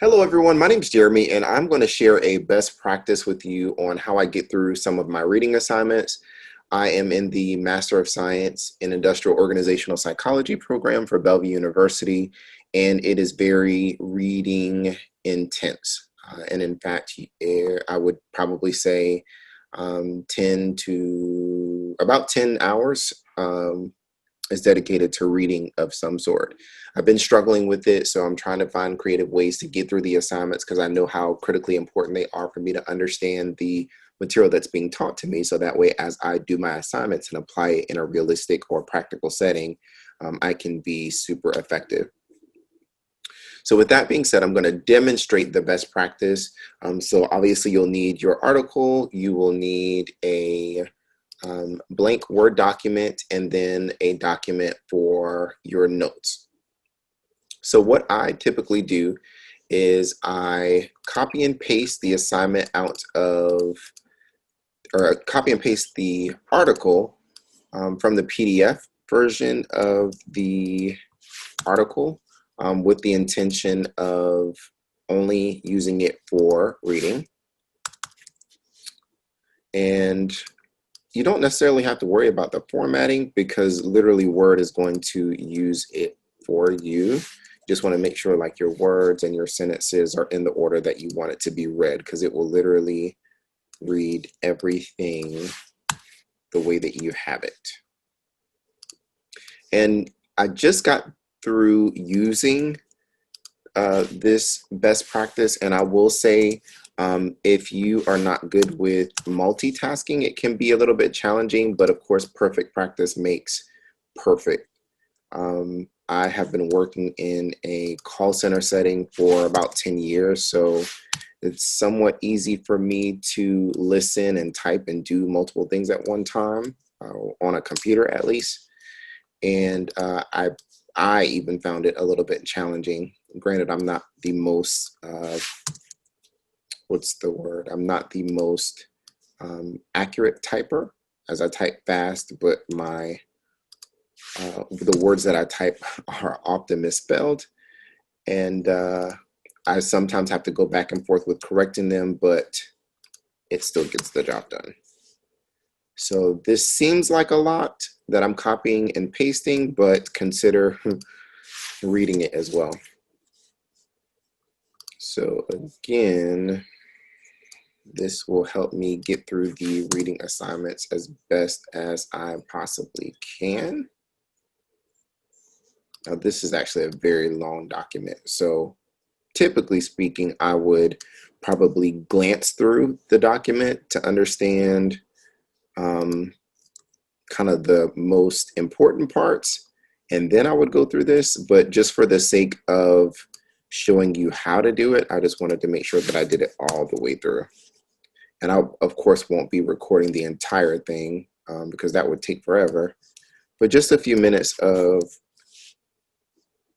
Hello, everyone. My name is Jeremy, and I'm going to share a best practice with you on how I get through some of my reading assignments. I am in the Master of Science in Industrial Organizational Psychology program for Bellevue University, and it is very reading intense. And in fact, I would probably say 10 to about 10 hours is dedicated to reading of some sort. I've been struggling with it, so I'm trying to find creative ways to get through the assignments because I know how critically important they are for me to understand the material that's being taught to me, so that way as I do my assignments and apply it in a realistic or practical setting, I can be super effective. So with that being said, I'm going to demonstrate the best practice. So obviously you'll need your article, you will need a blank Word document, and then a document for your notes. So what I typically do is I copy and paste the assignment out of, or copy and paste the article from the PDF version of the article with the intention of only using it for reading. And you don't necessarily have to worry about the formatting because literally Word is going to use it for you. Just want to make sure like your words and your sentences are in the order that you want it to be read, because it will literally read everything the way that you have it. And I just got through using this best practice, and I will say if you are not good with multitasking, it can be a little bit challenging, but of course perfect practice makes perfect. I have been working in a call center setting for about 10 years, so it's somewhat easy for me to listen and type and do multiple things at one time, on a computer at least. And I even found it a little bit challenging. Granted, I'm not the most, I'm not the most accurate typer, as I type fast, but the words that I type are often misspelled, and I sometimes have to go back and forth with correcting them, but it still gets the job done. So this seems like a lot that I'm copying and pasting, but consider reading it as well. So again, this will help me get through the reading assignments as best as I possibly can. Now, this is actually a very long document, so typically speaking, I would probably glance through the document to understand kind of the most important parts, and then I would go through this. But just for the sake of showing you how to do it, I just wanted to make sure that I did it all the way through. And I, of course, won't be recording the entire thing because that would take forever, but just a few minutes of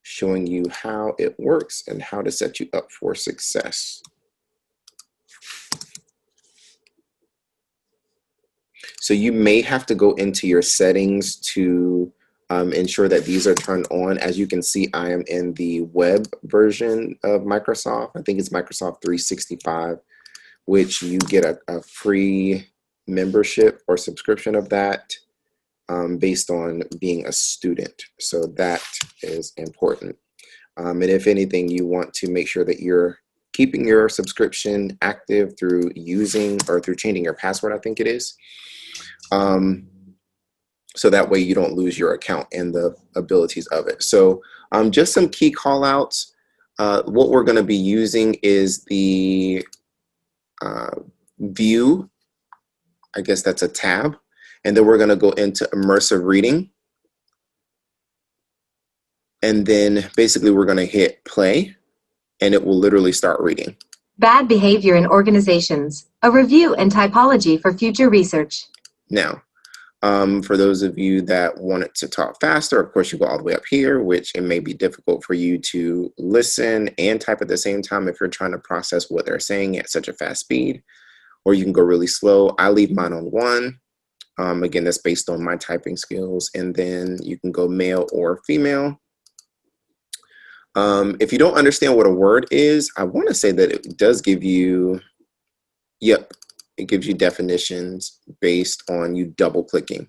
showing you how it works and how to set you up for success. So you may have to go into your settings to ensure that these are turned on. As you can see, I am in the web version of Microsoft. I think it's Microsoft 365, which you get a free membership or subscription of that based on being a student. So that is important. And if anything, you want to make sure that you're keeping your subscription active through using or through changing your password, I think it is. So that way you don't lose your account and the abilities of it. So just some key call outs. What we're going to be using is the view. I guess that's a tab. And then we're going to go into immersive reading. And then basically we're going to hit play, and it will literally start reading. Bad behavior in organizations, a review and typology for future research. Now, for those of you that wanted to talk faster, of course you go all the way up here, which it may be difficult for you to listen and type at the same time if you're trying to process what they're saying at such a fast speed, or you can go really slow. I leave mine on 1. Again, that's based on my typing skills. And then you can go male or female. If you don't understand what a word is, I want to say that it does give you, yep, it gives you definitions based on you double clicking.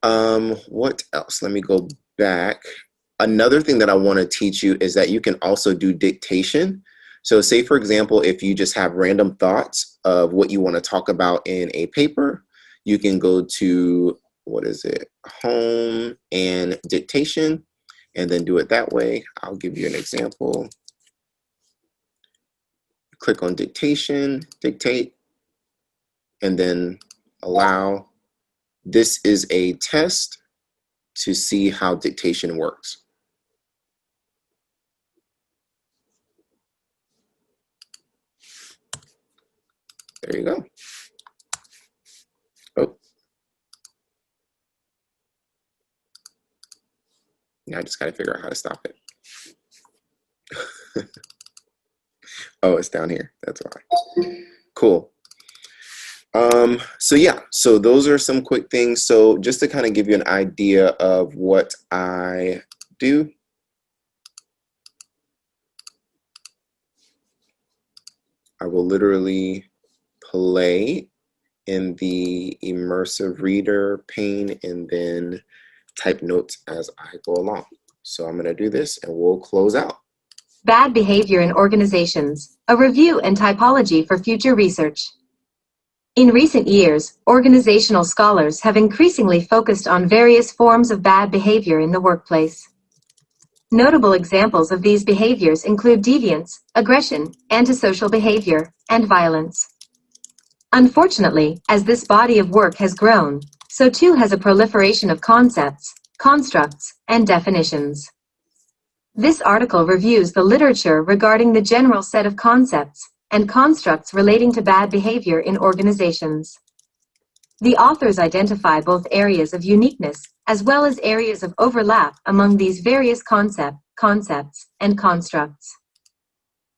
What else? Let me go back. Another thing that I want to teach you is that you can also do dictation. So say, for example, if you just have random thoughts of what you want to talk about in a paper, you can go to, what is it, home and dictation, and then do it that way. I'll give you an example. Click on dictation, dictate, and then allow. This is a test to see how dictation works. There you go. Oh. Now I just got to figure out how to stop it. Oh, it's down here. That's why. Cool. So yeah, so those are some quick things. So just to kind of give you an idea of what I do. I will literally play in the immersive reader pane and then type notes as I go along. So I'm going to do this and we'll close out. Bad behavior in organizations, a review and typology for future research. In recent years, organizational scholars have increasingly focused on various forms of bad behavior in the workplace. Notable examples of these behaviors include deviance, aggression, antisocial behavior, and violence. Unfortunately, as this body of work has grown, so too has a proliferation of concepts, constructs, and definitions. This article reviews the literature regarding the general set of concepts and constructs relating to bad behavior in organizations. The authors identify both areas of uniqueness as well as areas of overlap among these various concepts, and constructs.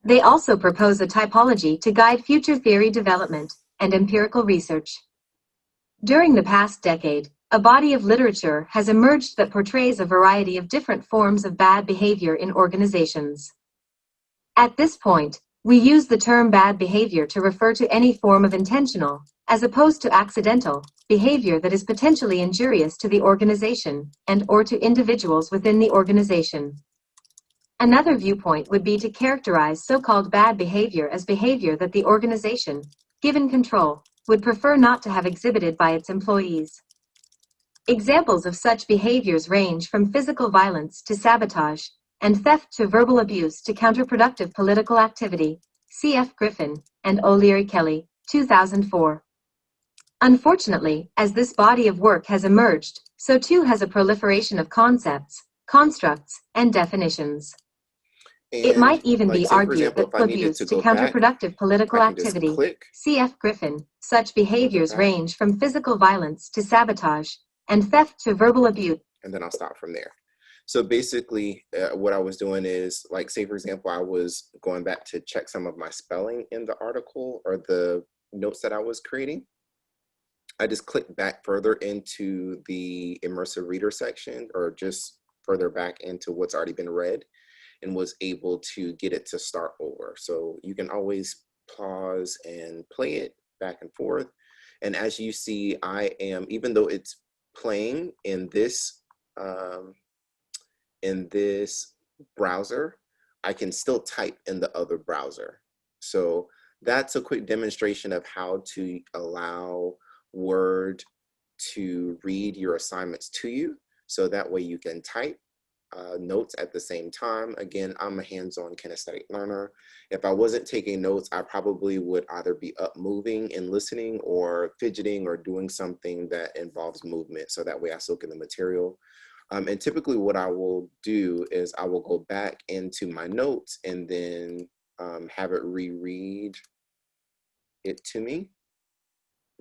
They also propose a typology to guide future theory development and empirical research. During the past decade, a body of literature has emerged that portrays a variety of different forms of bad behavior in organizations. At this point, we use the term bad behavior to refer to any form of intentional, as opposed to accidental, behavior that is potentially injurious to the organization and/or to individuals within the organization. Another viewpoint would be to characterize so-called bad behavior as behavior that the organization, given control, would prefer not to have exhibited by its employees. Examples of such behaviors range from physical violence to sabotage, and theft to verbal abuse to counterproductive political activity. C.F. Griffin and O'Leary Kelly, 2004. Unfortunately, as this body of work has emerged, so too has a proliferation of concepts, constructs, and definitions. It might even be argued that abuse to counterproductive political activity. C.F. Griffin, such behaviors range from physical violence to sabotage, and theft to verbal abuse. And then I'll stop from there. So basically, what I was doing is, like, say, for example, I was going back to check some of my spelling in the article or the notes that I was creating. I just clicked back further into the immersive reader section, or just further back into what's already been read, and was able to get it to start over. So you can always pause and play it back and forth. And as you see, I am, even though it's playing in this browser, I can still type in the other browser. So that's a quick demonstration of how to allow Word to read your assignments to you. So that way you can type notes at the same time. Again, I'm a hands-on kinesthetic learner. If I wasn't taking notes, I probably would either be up moving and listening, or fidgeting, or doing something that involves movement. So that way I soak in the material. And typically what I will do is I will go back into my notes and then have it reread it to me.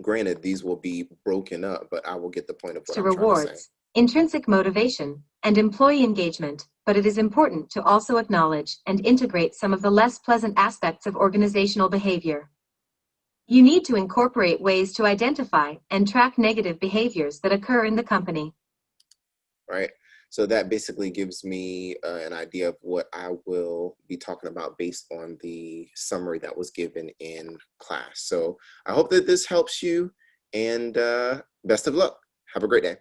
Granted, these will be broken up, but I will get the point of what I'm trying to say. Intrinsic motivation, and employee engagement, but it is important to also acknowledge and integrate some of the less pleasant aspects of organizational behavior. You need to incorporate ways to identify and track negative behaviors that occur in the company. Right. So that basically gives me an idea of what I will be talking about based on the summary that was given in class. So I hope that this helps you, and best of luck. Have a great day.